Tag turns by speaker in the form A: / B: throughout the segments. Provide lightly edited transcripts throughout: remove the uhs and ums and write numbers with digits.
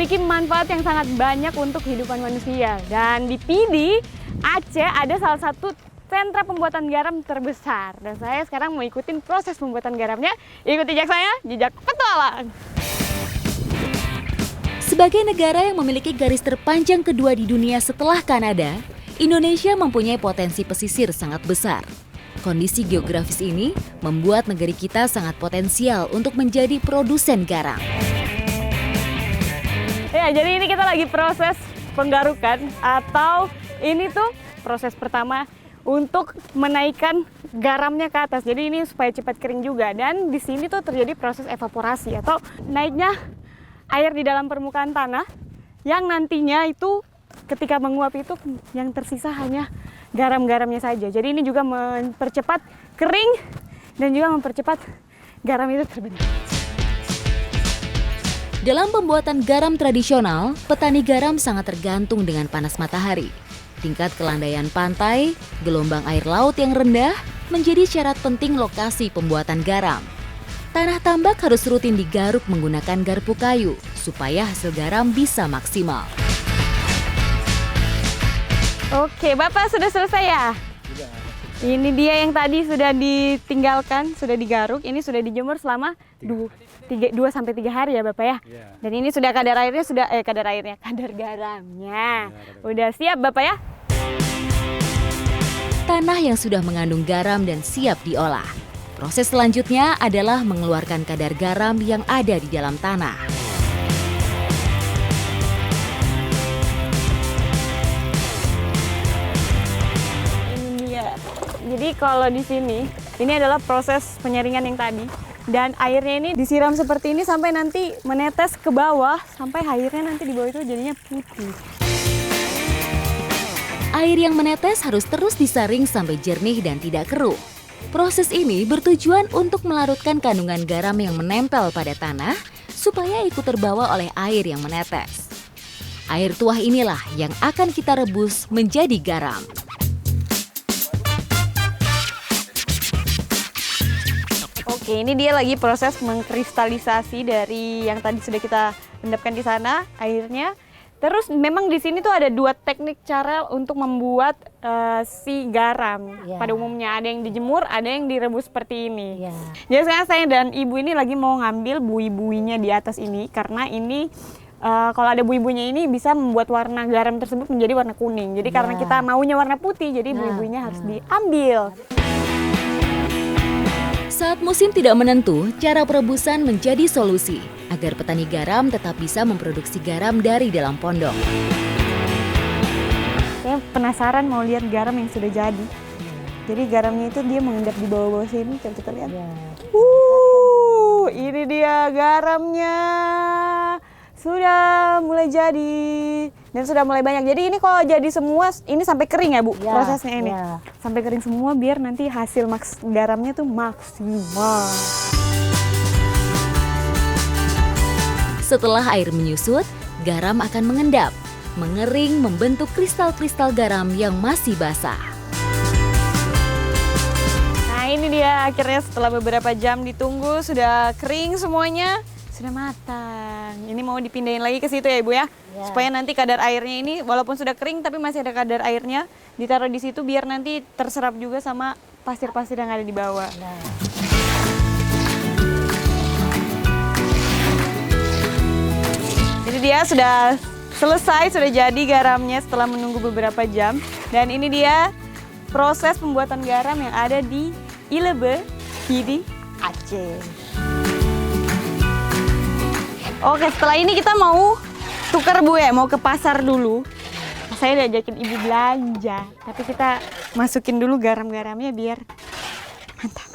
A: memiliki manfaat yang sangat banyak untuk kehidupan manusia. Dan di Pidi, Aceh ada salah satu sentra pembuatan garam terbesar. Dan saya sekarang mau ikutin proses pembuatan garamnya. Ikuti jejak saya, jejak petualang.
B: Sebagai negara yang memiliki garis terpanjang kedua di dunia setelah Kanada, Indonesia mempunyai potensi pesisir sangat besar. Kondisi geografis ini membuat negeri kita sangat potensial untuk menjadi produsen garam.
A: Ya, jadi ini kita lagi proses penggarukan atau ini tuh proses pertama untuk menaikkan garamnya ke atas. Jadi ini supaya cepat kering juga. Dan di sini tuh terjadi proses evaporasi atau naiknya air di dalam permukaan tanah yang nantinya itu ketika menguap itu yang tersisa hanya garam-garamnya saja. Jadi ini juga mempercepat kering dan juga mempercepat garam itu terbentuk.
B: Dalam pembuatan garam tradisional, petani garam sangat tergantung dengan panas matahari. Tingkat kelandaian pantai, gelombang air laut yang rendah menjadi syarat penting lokasi pembuatan garam. Tanah tambak harus rutin digaruk menggunakan garpu kayu supaya hasil garam bisa maksimal.
A: Oke, Bapak sudah selesai ya?
C: Sudah.
A: Ini dia yang tadi sudah ditinggalkan, sudah digaruk, ini sudah dijemur selama 2-3 hari ya Bapak ya?
C: Iya.
A: Dan ini sudah kadar garamnya. Udah siap Bapak ya?
B: Tanah yang sudah mengandung garam dan siap diolah. Proses selanjutnya adalah mengeluarkan kadar garam yang ada di dalam tanah.
A: Ini dia. Jadi kalau di sini, ini adalah proses penyaringan yang tadi. Dan airnya ini disiram seperti ini sampai nanti menetes ke bawah, sampai airnya nanti di bawah itu jadinya putih.
B: Air yang menetes harus terus disaring sampai jernih dan tidak keruh. Proses ini bertujuan untuk melarutkan kandungan garam yang menempel pada tanah supaya ikut terbawa oleh air yang menetes. Air tuah inilah yang akan kita rebus menjadi garam.
A: Oke, ini dia lagi proses mengkristalisasi dari yang tadi sudah kita endapkan di sana airnya. Terus memang di sini tuh ada 2 teknik cara untuk membuat si garam.
D: Ya.
A: Pada umumnya ada yang dijemur, ada yang direbus seperti ini.
D: Ya.
A: Jadi sekarang saya dan Ibu ini lagi mau ngambil bui-buinya di atas ini karena ini kalau ada bui-buinya ini bisa membuat warna garam tersebut menjadi warna kuning. Jadi karena
D: Ya.
A: kita maunya warna putih, jadi
D: Nah,
A: bui-buinya harus diambil.
B: Saat musim tidak menentu, cara perebusan menjadi solusi agar petani garam tetap bisa memproduksi garam dari dalam pondok.
A: Saya penasaran mau lihat garam yang sudah jadi. Jadi garamnya itu dia mengendap di bawah-bawah sini, coba kita lihat.
D: Ya.
A: Ini dia garamnya. Sudah mulai jadi dan sudah mulai banyak. Jadi ini kalau jadi semua, ini sampai kering ya Bu
D: Ya,
A: prosesnya ini.
D: ya.
A: Sampai kering semua biar nanti hasil garamnya tuh maksimal.
B: Setelah air menyusut, garam akan mengendap, mengering membentuk kristal-kristal garam yang masih basah.
A: Nah ini dia akhirnya setelah beberapa jam ditunggu sudah kering semuanya. Sudah matang. Ini mau dipindahin lagi ke situ ya Ibu ya?
D: Ya.
A: Supaya nanti kadar airnya ini walaupun sudah kering tapi masih ada kadar airnya. Ditaruh di situ biar nanti terserap juga sama pasir-pasir yang ada di bawah.
D: Nah.
A: Jadi dia sudah selesai, sudah jadi garamnya setelah menunggu beberapa jam. Dan ini dia proses pembuatan garam yang ada di Ilebe, Pidi, Aceh. Oke, setelah ini kita mau tukar Bu ya, mau ke pasar dulu. Saya udah ajakin Ibu belanja, tapi kita masukin dulu garam-garamnya biar mantap.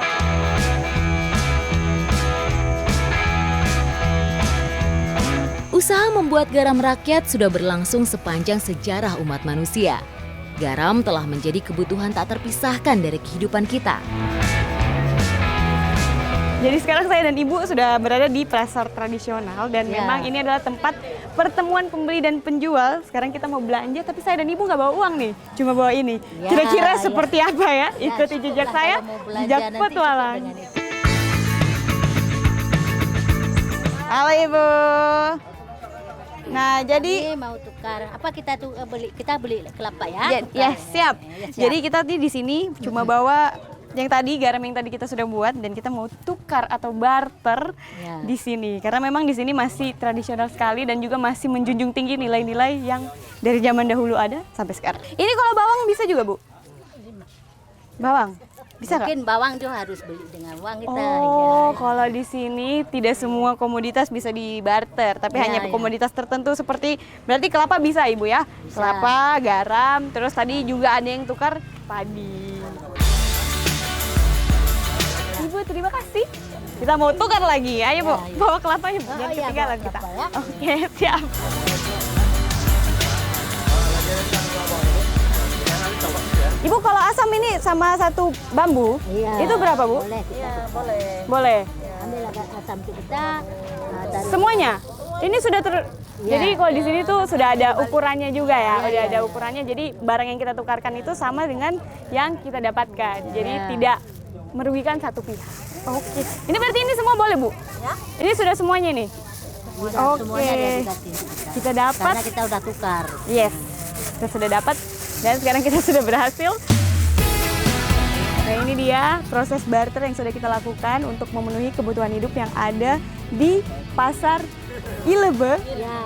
B: Usaha membuat garam rakyat sudah berlangsung sepanjang sejarah umat manusia. Garam telah menjadi kebutuhan tak terpisahkan dari kehidupan kita.
A: Jadi sekarang saya dan Ibu sudah berada di pasar tradisional dan
D: Ya.
A: memang ini adalah tempat pertemuan pembeli dan penjual. Sekarang kita mau belanja tapi saya dan Ibu nggak bawa uang nih, cuma bawa ini.
D: Ya,
A: Kira-kira
D: ya.
A: seperti apa ya? Ikuti
D: syukurlah
A: jejak saya,
D: kalau mau belanja
A: jejak
D: nanti
A: petualang.
D: cukup dengan itu.
A: Halo Ibu. Nah, jadi
C: Ini mau tukar apa kita beli kelapa ya?
A: ya siap.
C: Ya, siap.
A: Jadi kita nih di sini cuma bawa yang tadi garam yang tadi kita sudah buat dan kita mau tukar atau barter
C: Ya.
A: di sini karena memang di sini masih tradisional sekali dan juga masih menjunjung tinggi nilai-nilai yang dari zaman dahulu ada sampai sekarang. Ini kalau bawang bisa juga, Bu? Bawang bisa nggak?
C: Mungkin bawang tuh harus beli dengan uang kita.
A: Oh,
C: ya.
A: kalau di sini tidak semua komoditas bisa dibarter, tapi
C: Ya,
A: hanya
C: ya.
A: komoditas tertentu seperti berarti kelapa bisa, Ibu ya?
C: Bisa.
A: Kelapa, garam, terus tadi juga ada yang tukar padi. Ibu, terima kasih. Kita mau tukar lagi. Ayo, Bu.
C: Ya, ya.
A: Bawa kelapanya, Bu.
C: Oh,
A: Jangan
C: iya,
A: ketinggalan
C: bawa
A: kita.
C: kelapa ya.
A: Oke, siap. Ibu, kalau asam ini sama satu bambu,
C: Iya.
A: itu berapa, Bu?
C: Boleh. Iya,
A: Boleh.
C: Ambil agak asam kita dari
A: Semuanya? Ini sudah
C: Iya.
A: Jadi kalau di sini tuh sudah ada ukurannya juga ya,
C: Iya,
A: udah
C: iya,
A: ada
C: iya.
A: ukurannya. Jadi barang yang kita tukarkan itu sama dengan yang kita dapatkan. Jadi
C: Iya.
A: tidak merugikan satu pihak. Oke. Ini berarti ini semua boleh, Bu?
C: Ya.
A: Ini sudah semuanya nih.
C: Udah,
A: Oke.
C: semuanya dia dikasih.
A: Kita dapat.
C: Karena kita udah tukar.
A: Yes. Kita sudah dapat dan sekarang kita sudah berhasil. Nah, ini dia proses barter yang sudah kita lakukan untuk memenuhi kebutuhan hidup yang ada di pasar Ilebe.
C: Ya,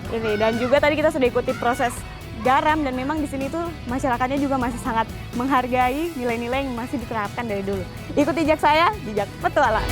A: Ini dan juga tadi kita sudah ikuti proses garam dan memang di sini tuh masyarakatnya juga masih sangat menghargai nilai-nilai yang masih diterapkan dari dulu. Ikuti jejak saya, jejak petualang.